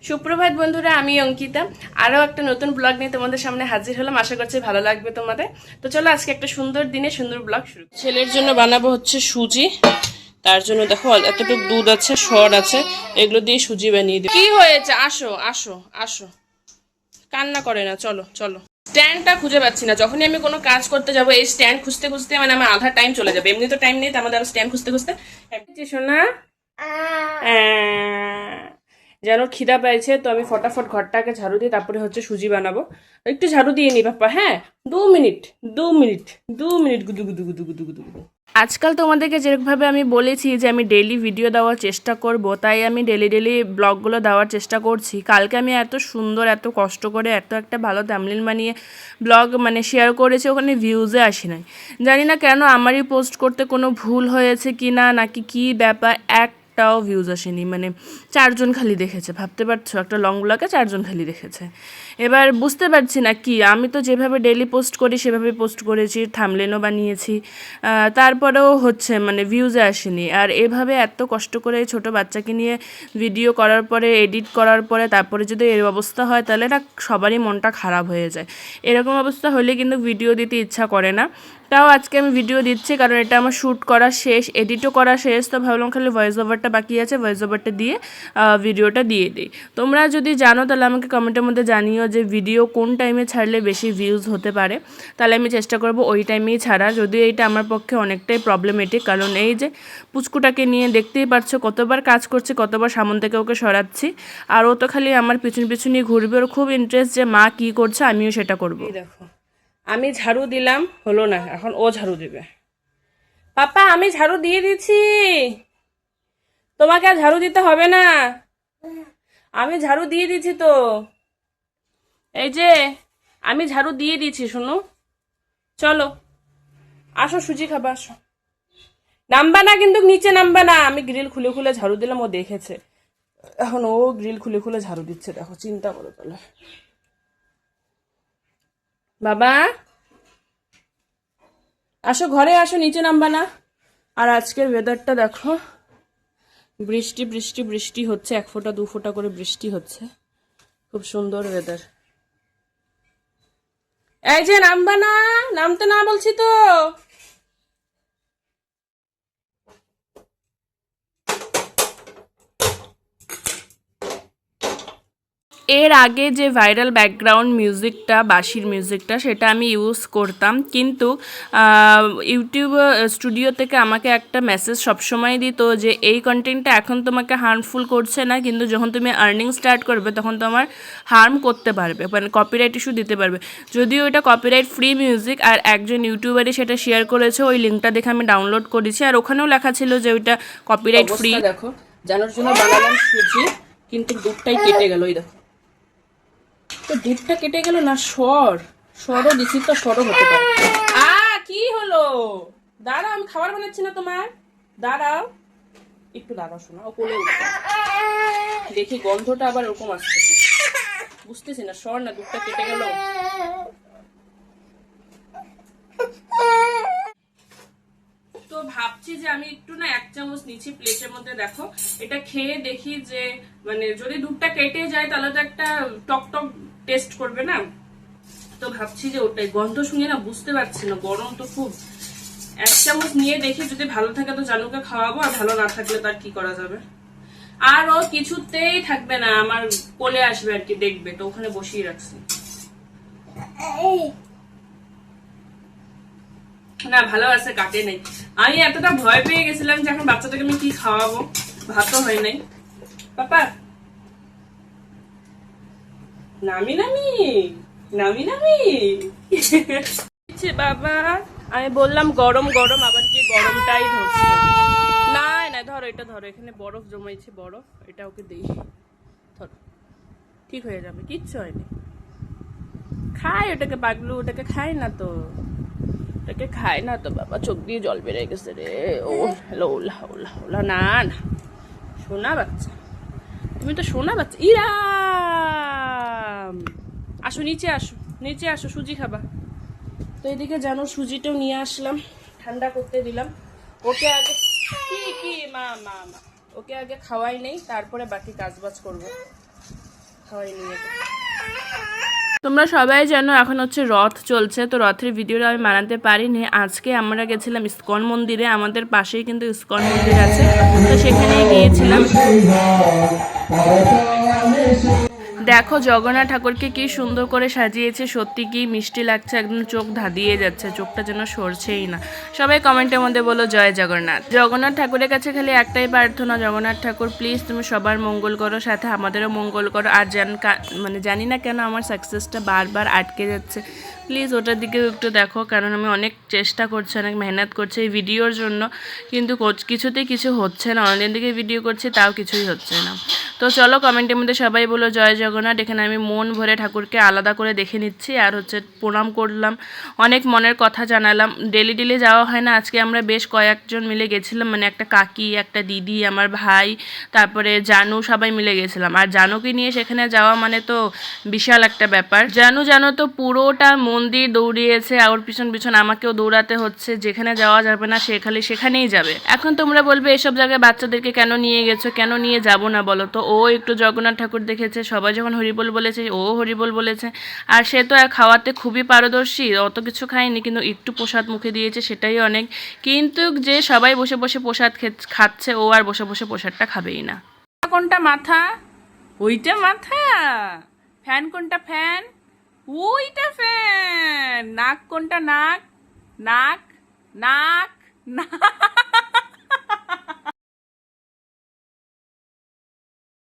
সুপ্রভাত বন্ধুরা, আমি অঙ্কিতা আরও একটা নতুন ব্লগ নিয়ে তোমাদের সামনে হাজির হলাম। আশা করছি ভালো লাগবে তোমাদের। তো চলো আজকে একটা সুন্দর দিনে সুন্দর ব্লগ শুরু। ছেলের জন্য বানাবো হচ্ছে সুজি। তার জন্য দেখো এতটুকু দুধ আছে, সর আছে, এগুলো দিয়ে সুজি বানিয়ে দিই। কি হয়েছে? আসো আসো আসো, কান্না করে না। চলো চলো। স্ট্যান্ডটা খুঁজে পাচ্ছি না। যখনই আমি কোনো কাজ করতে যাবো এই স্ট্যান্ড খুঁজতে খুঁজতে মানে আমার আধা টাইম চলে যাবে। এমনি তো টাইম নেই, আমাদের স্ট্যান্ড খুঁজতে খুঁজতে। শোনা যেন খিদা পেয়েছে, তো আমি ফটাফট ঘরটাকে ঝাড়ু দিই, তারপরে হচ্ছে সুজি বানাবো। একটু ঝাড়ু দিয়ে নি বাপ্পা। হ্যাঁ, 2 মিনিট 2 মিনিট 2 মিনিট, গুদু গুদু গুদু গুদু গুদু গুদু। আজকাল তোমাদেরকে যেরকমভাবে আমি বলেছি যে আমি ডেইলি ভিডিও দেওয়ার চেষ্টা করব, তাই আমি ডেইলি ব্লগগুলো দেওয়ার চেষ্টা করছি। কালকে আমি এত সুন্দর, এত কষ্ট করে এত একটা ভালো থাম্বনেল বানিয়ে ব্লগ শেয়ার করেছি, ওখানে ভিউজে আসি নাই। জানি না কেন, আমারই পোস্ট করতে কোনো ভুল হয়েছে কি না, নাকি কী ব্যাপার, একটাও ভিউজ আসেনি। 4জন খালি দেখেছে। ভাবতে পারছো, একটা লং ব্লগে 4জন খালি দেখেছে। এবার বুঝতে পারছি না কি, আমি তো যেভাবে ডেইলি পোস্ট করি সেভাবে পোস্ট করেছি, থাম্বনেলও বানিয়েছি, তারপরেও হচ্ছে ভিউজে আসেনি। আর এভাবে এত কষ্ট করে ছোট বাচ্চাকে নিয়ে ভিডিও করার পরে, এডিট করার পরে, তারপরে যদি এর অবস্থা হয় তাহলে এটা সবারই মনটা খারাপ হয়ে যায়। এরকম অবস্থা হলে কিন্তু ভিডিও দিতে ইচ্ছা করে না। তাও আজকে আমি ভিডিও দিচ্ছি কারণ এটা আমার শ্যুট করা শেষ, এডিটও করা শেষ। তো ভাবলাম খালি ভয়েস ওভারটা বাকি আছে, ভয়েস ওভারটা দিয়ে ভিডিওটা দিয়ে দিই। তোমরা যদি জানো তাহলে আমাকে কমেন্টের মধ্যে জানিও যে ভিডিও কোন টাইমে ছাড়লে বেশি ভিউজ হতে পারে, তাহলে আমি চেষ্টা করব ওই টাইমেই ছাড়া। যদিও এইটা আমার পক্ষে অনেকটাই প্রবলেমেটিক, কারণ এই যে পুচকুটাকে নিয়ে দেখতেই পারছো কতবার কাজ করছি, কতবার সামন থেকে ওকে সরাচ্ছি, আর ও তো খালি আমার পিছন পিছনই ঘুরবে। ওর খুব ইন্টারেস্ট যে মা কী করছে আমিও সেটা করবো। দেখো, আমি ঝাড়ু দিলাম, হলো না, এখন ও ঝাড়ু দিবে। পাপা আমি ঝাড়ু দিয়ে দিচ্ছি, তোমাকে আর ঝাড়ু দিতে হবে না, আমি ঝাড়ু দিয়ে দিচ্ছি তো। এই যে আমি ঝাড়ু দিয়ে দিচ্ছি, শোনো। চলো আসো, সুজি খাবা, আসো। নামবা না কিন্তু, নিচে নামবা না। আমি গ্রিল খুলে খুলে ঝাড়ু দিলাম, ও দেখেছে। এখন ও গ্রিল খুলে খুলে ঝাড়ু দিচ্ছে, দেখো, চিন্তা করো তাহলে। বাবা আসো, ঘরে আসো, নিচে নামবা না। আর আজকের ওয়েদারটা দেখো, বৃষ্টি বৃষ্টি বৃষ্টি হচ্ছে, 1 ফোঁটা 2 ফোঁটা করে বৃষ্টি হচ্ছে। খুব সুন্দর ওয়েদার। এই যে নামবা না, নামতে না বলছি তো। এর আগে যে ভাইরাল ব্যাকগ্রাউন্ড মিউজিকটা, বাঁশির মিউজিকটা, সেটা আমি ইউজ করতাম, কিন্তু ইউটিউব স্টুডিও থেকে আমাকে একটা মেসেজ সবসময় দিত যে এই কন্টেন্টটা এখন তোমাকে হার্মফুল করছে না, কিন্তু যখন তুমি আর্নিং স্টার্ট করবে তখন তোমার হার্ম করতে পারবে, কপিরাইট ইস্যু দিতে পারবে। যদিও এটা কপিরাইট ফ্রি মিউজিক, আর একজন ইউটিউবারই সেটা শেয়ার করেছে, ওই লিঙ্কটা দেখে আমি ডাউনলোড করেছি, আর ওখানেও লেখা ছিল যে ওইটা কপিরাইট ফ্রি। দেখো, জানার জন্য বানালাম সুজি, কিন্তু দুধটাই কেটে গেল। ওই দেখো, তো দুধটা কেটে গেল না। সরও দিছি তো, সরও হতে পারে। কি হলো? দাঁড়াও, আমি খাবার বানাচ্ছি না তোমার, দাঁড়াও একটু, দাঁড়াও শোনা। ও কোলে দেখি গন্ধটা আবার ওরকম আসতেছে, বুঝতেছি না সর না দুধটা কেটে গেল। তো ভাবছি যে আমি একটু না 1 চামচ নিচ্ছি প্লেটের মধ্যে। দেখো, এটা খেয়ে দেখি যে যদি দুধটা কেটে যায় তাহলে তো একটা টক টক টেস্ট করবে না। তো ভাবছি যে ওটাই, গন্ধ শুনে না বুঝতে পারছি না, গরম তো খুব। 1 চামচ নিয়ে দেখি, যদি ভালো থাকে তো জানুকে খাওয়াবো, আর ভালো না থাকলে তার কি করা যাবে। আর ও কিছুতেই থাকবে না, আমার কোলে আসবে আর কি, দেখবে তো, ওখানে বসিয়ে রাখছি। না ভালো আছে, কাটে নাই। আমি এতটা ভয় পেয়ে গেছিলাম যে এখন বাচ্চাটাকে আমি কি খাওয়াবো, ভাতও হয় নাই। পাপা নামি নামি নামি নামি বাবা, আমি বললাম গরম গরম, আবার কি গরমটাই ধরছে। না না, ধরো এটা, ধরো, এখানে বরফ জমাইছে, বরফ, এটা ওকে দিই, ধরো, ঠিক হয়ে যাবে, কিচ্ছু হয়নি। খায় ওটাকে, পাগলু ওটাকে খায় না তো, ওটাকে খায় না তো বাবা, চোখ দিয়ে জল বেড়ে গেছে রে। ও হ্যালো, ওলা ওলা ওলা, না না, সোনা বাচ্চা, তুমি তো সোনা বাচ্চা। ইরাম, আসো নিচে, আসো নিচে আসো, সুজি খাবা। তো এদিকে জানো সুজিটাও নিয়ে আসলাম, ঠান্ডা করতে দিলাম। ওকে আগে কি কি মা মা মা ওকে আগে খাওয়াই নেই, তারপরে বাকি কাজবাজ করবো। খাওয়াইনি। তোমরা সবাই জানো এখন হচ্ছে রথ চলছে, তো রথের ভিডিওটা আমি বানাতে পারিনি। আজকে আমরা গেছিলাম ইস্কন মন্দিরে, আমাদের পাশেই কিন্তু ইস্কন মন্দির আছে, তো সেখানেই গিয়েছিলাম। দেখো জগন্নাথ ঠাকুরকে কি সুন্দর করে সাজিয়েছে, সত্যি কি মিষ্টি লাগছে, একদম চোখ ধাঁধিয়ে যাচ্ছে, চোখটা যেন সরছেই না। সবাই কমেন্টের মধ্যে বলো জয় জগন্নাথ। জগন্নাথ ঠাকুরের কাছে খালি একটাই প্রার্থনা, জগন্নাথ ঠাকুর প্লিজ তুমি সবার মঙ্গল করো, সাথে আমাদেরও মঙ্গল করো। আর জানি না কেন আমার সাকসেসটা বারবার আটকে যাচ্ছে, প্লিজ ওটার দিকেও একটু দেখো, কারণ আমি অনেক চেষ্টা করছি, অনেক মেহনত করছি এই ভিডিওর জন্য, কিন্তু কিছুতেই কিছু হচ্ছে না। অনেকদিন থেকে ভিডিও করছি তাও কিছুই হচ্ছে না। তো চলো কমেন্টের মধ্যে সবাই বলো জয় জগন্নাথ। এখানে আমি মন ভরে ঠাকুরকে আলাদা করে দেখে নিচ্ছি, আর হচ্ছে প্রণাম করলাম, অনেক মনের কথা জানালাম। ডেলি ডেলি যাওয়া হয় না, আজকে আমরা বেশ কয়েকজন মিলে গেছিলাম, মানে একটা কাকি, একটা দিদি, আমার ভাই, তারপরে জানু, সবাই মিলে গেছিলাম। আর জানুকে নিয়ে সেখানে যাওয়া মানে তো বিশাল একটা ব্যাপার। জানো তো পুরোটা মন্দির দৌড়িয়েছে, আর ওর পিছন পিছন আমাকেও দৌড়াতে হচ্ছে, যেখানে যাওয়া যাবে না সে খালি সেখানেই যাবে। এখন তোমরা বলবে এসব জায়গায় বাচ্চাদেরকে কেন নিয়ে গেছো, কেন নিয়ে যাবো না বলো তো? ও একটু জগন্নাথ ঠাকুর দেখেছে, সবাই যখন হরিবোল বলেছে ও হরিবোল বলেছে, আর সে তো খাওয়াতে খুবই পারদর্শী, অত কিছু খায়নি, কিন্তু একটু প্রসাদ মুখে দিয়েছে সেটাই অনেক। কিন্তু যে সবাই বসে বসে প্রসাদ খাচ্ছে, ও আর বসে বসে প্রসাদটা খাবেই না। কোনটা মাথা? ওইটা মাথা। ফ্যান কোনটা? ফ্যান ওইটা ফ্যান। নাক কোনটা? নাক নাক নাক নাক